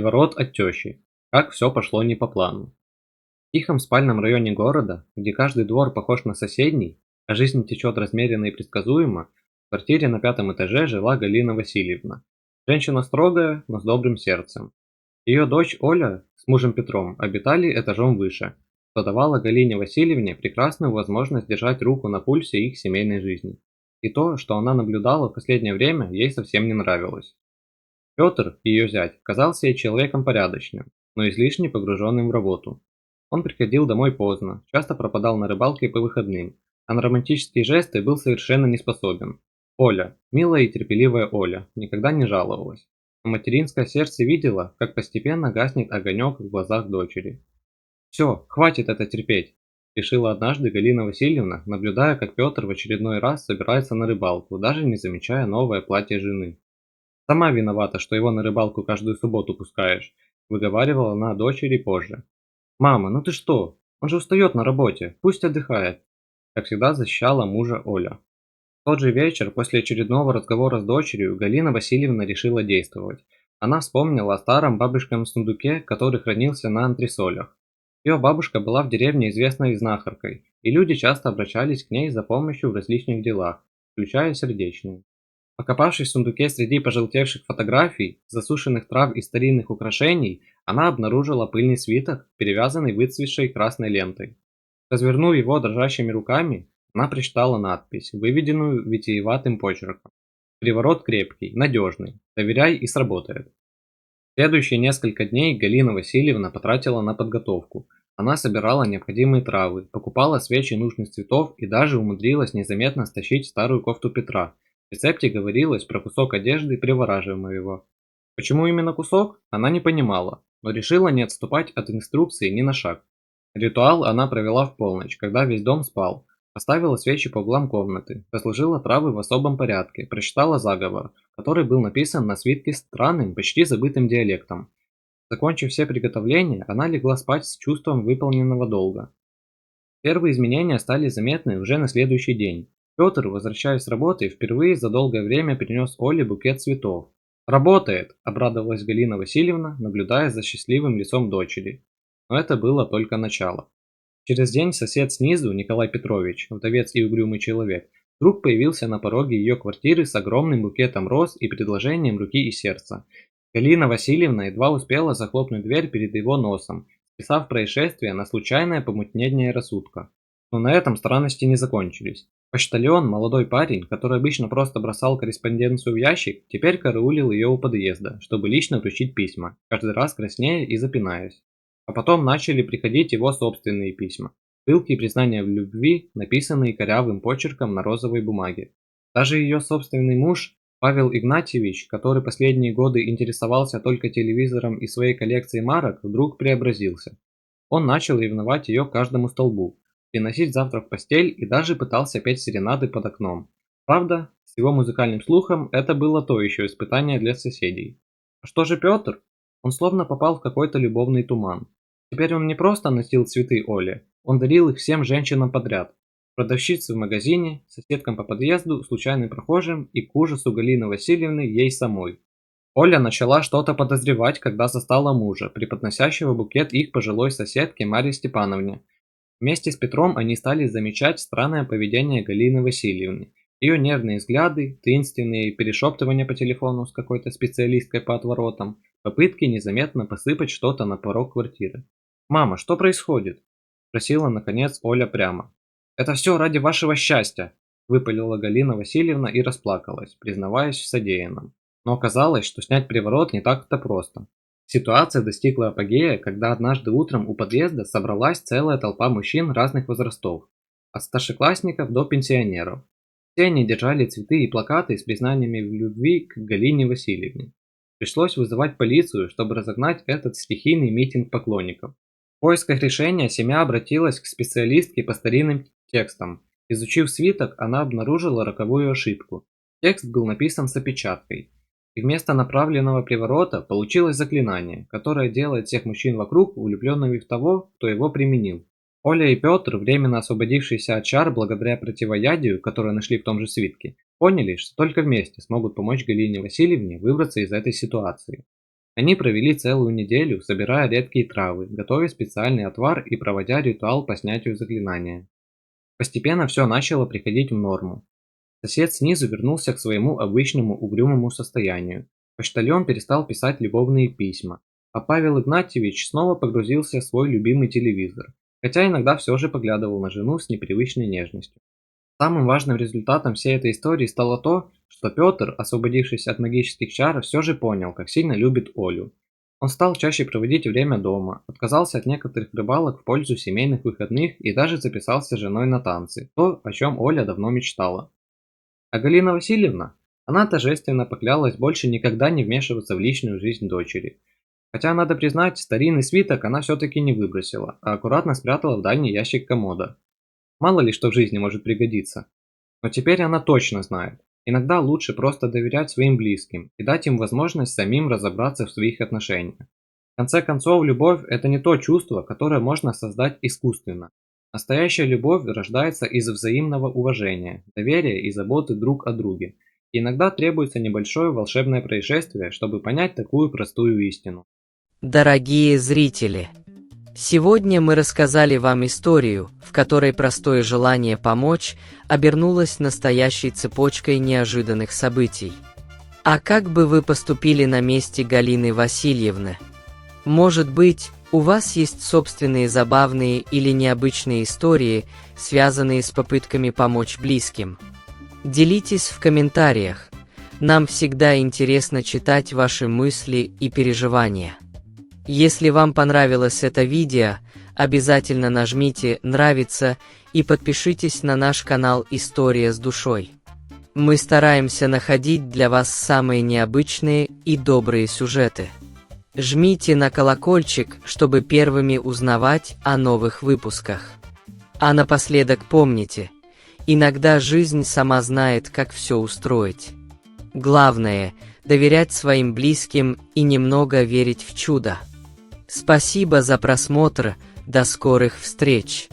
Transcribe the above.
Приворот от тещи. Как все пошло не по плану. В тихом спальном районе города, где каждый двор похож на соседний, а жизнь течет размеренно и предсказуемо, в квартире на пятом этаже жила Галина Васильевна. Женщина строгая, но с добрым сердцем. Ее дочь Оля с мужем Петром обитали этажом выше, что давало Галине Васильевне прекрасную возможность держать руку на пульсе их семейной жизни. И то, что она наблюдала в последнее время, ей совсем не нравилось. Петр, ее зять, казался ей человеком порядочным, но излишне погруженным в работу. Он приходил домой поздно, часто пропадал на рыбалке по выходным, а на романтические жесты был совершенно не способен. Оля, милая и терпеливая Оля, никогда не жаловалась. Но материнское сердце видело, как постепенно гаснет огонек в глазах дочери. «Все, хватит это терпеть», – решила однажды Галина Васильевна, наблюдая, как Петр в очередной раз собирается на рыбалку, даже не замечая новое платье жены. «Сама виновата, что его на рыбалку каждую субботу пускаешь», – выговаривала она дочери позже. «Мама, ну ты что? Он же устает на работе, пусть отдыхает», – как всегда защищала мужа Оля. В тот же вечер, после очередного разговора с дочерью, Галина Васильевна решила действовать. Она вспомнила о старом бабушкином сундуке, который хранился на антресолях. Ее бабушка была в деревне известной знахаркой, и люди часто обращались к ней за помощью в различных делах, включая сердечные. Покопавшись в сундуке среди пожелтевших фотографий, засушенных трав и старинных украшений, она обнаружила пыльный свиток, перевязанный выцветшей красной лентой. Развернув его дрожащими руками, она прочитала надпись, выведенную витиеватым почерком. «Приворот крепкий, надежный. Доверяй и сработает». Следующие несколько дней Галина Васильевна потратила на подготовку. Она собирала необходимые травы, покупала свечи нужных цветов и даже умудрилась незаметно стащить старую кофту Петра. В рецепте говорилось про кусок одежды привораживаемого. Почему именно кусок, она не понимала, но решила не отступать от инструкции ни на шаг. Ритуал она провела в полночь, когда весь дом спал. Поставила свечи по углам комнаты, разложила травы в особом порядке, прочитала заговор, который был написан на свитке странным, почти забытым диалектом. Закончив все приготовления, она легла спать с чувством выполненного долга. Первые изменения стали заметны уже на следующий день. Петр, возвращаясь с работы, впервые за долгое время принес Оле букет цветов. «Работает!» – обрадовалась Галина Васильевна, наблюдая за счастливым лицом дочери. Но это было только начало. Через день сосед снизу, Николай Петрович, вдовец и угрюмый человек, вдруг появился на пороге ее квартиры с огромным букетом роз и предложением руки и сердца. Галина Васильевна едва успела захлопнуть дверь перед его носом, списав происшествие на случайное помутнение рассудка. Но на этом странности не закончились. Почтальон, молодой парень, который обычно просто бросал корреспонденцию в ящик, теперь караулил ее у подъезда, чтобы лично вручить письма, каждый раз краснея и запинаясь. А потом начали приходить его собственные письма. Пылкие признания в любви, написанные корявым почерком на розовой бумаге. Даже ее собственный муж, Павел Игнатьевич, который последние годы интересовался только телевизором и своей коллекцией марок, вдруг преобразился. Он начал ревновать ее к каждому столбу, приносить завтрак в постель и даже пытался петь серенады под окном. Правда, с его музыкальным слухом это было то еще испытание для соседей. А что же Петр? Он словно попал в какой-то любовный туман. Теперь он не просто носил цветы Оле, он дарил их всем женщинам подряд. Продавщице в магазине, соседкам по подъезду, случайным прохожим и к ужасу Галины Васильевны ей самой. Оля начала что-то подозревать, когда застала мужа, преподносящего букет их пожилой соседке Марье Степановне. Вместе с Петром они стали замечать странное поведение Галины Васильевны. Ее нервные взгляды, таинственные перешептывания по телефону с какой-то специалисткой по отворотам, попытки незаметно посыпать что-то на порог квартиры. «Мама, что происходит?» – спросила наконец Оля прямо. «Это все ради вашего счастья!» – выпалила Галина Васильевна и расплакалась, признаваясь в содеянном. Но оказалось, что снять приворот не так-то просто. Ситуация достигла апогея, когда однажды утром у подъезда собралась целая толпа мужчин разных возрастов, от старшеклассников до пенсионеров. Все они держали цветы и плакаты с признаниями в любви к Галине Васильевне. Пришлось вызывать полицию, чтобы разогнать этот стихийный митинг поклонников. В поисках решения семья обратилась к специалистке по старинным текстам. Изучив свиток, она обнаружила роковую ошибку. Текст был написан с опечаткой. И вместо направленного приворота получилось заклинание, которое делает всех мужчин вокруг влюбленными в того, кто его применил. Оля и Петр, временно освободившиеся от чар благодаря противоядию, которое нашли в том же свитке, поняли, что только вместе смогут помочь Галине Васильевне выбраться из этой ситуации. Они провели целую неделю, собирая редкие травы, готовя специальный отвар и проводя ритуал по снятию заклинания. Постепенно все начало приходить в норму. Сосед снизу вернулся к своему обычному угрюмому состоянию. Почтальон перестал писать любовные письма, а Павел Игнатьевич снова погрузился в свой любимый телевизор, хотя иногда все же поглядывал на жену с непривычной нежностью. Самым важным результатом всей этой истории стало то, что Петр, освободившись от магических чар, все же понял, как сильно любит Олю. Он стал чаще проводить время дома, отказался от некоторых рыбалок в пользу семейных выходных и даже записался с женой на танцы, то, о чем Оля давно мечтала. А Галина Васильевна? Она торжественно поклялась больше никогда не вмешиваться в личную жизнь дочери. Хотя, надо признать, старинный свиток она все-таки не выбросила, а аккуратно спрятала в дальний ящик комода. Мало ли что в жизни может пригодиться. Но теперь она точно знает. Иногда лучше просто доверять своим близким и дать им возможность самим разобраться в своих отношениях. В конце концов, любовь – это не то чувство, которое можно создать искусственно. Настоящая любовь рождается из взаимного уважения, доверия и заботы друг о друге. И иногда требуется небольшое волшебное происшествие, чтобы понять такую простую истину. Дорогие зрители, сегодня мы рассказали вам историю, в которой простое желание помочь обернулось настоящей цепочкой неожиданных событий. А как бы вы поступили на месте Галины Васильевны? Может быть, у вас есть собственные забавные или необычные истории, связанные с попытками помочь близким? Делитесь в комментариях. Нам всегда интересно читать ваши мысли и переживания. Если вам понравилось это видео, обязательно нажмите «Нравится» и подпишитесь на наш канал «История с душой». Мы стараемся находить для вас самые необычные и добрые сюжеты. Жмите на колокольчик, чтобы первыми узнавать о новых выпусках. А напоследок помните, иногда жизнь сама знает, как все устроить. Главное – доверять своим близким и немного верить в чудо. Спасибо за просмотр, до скорых встреч!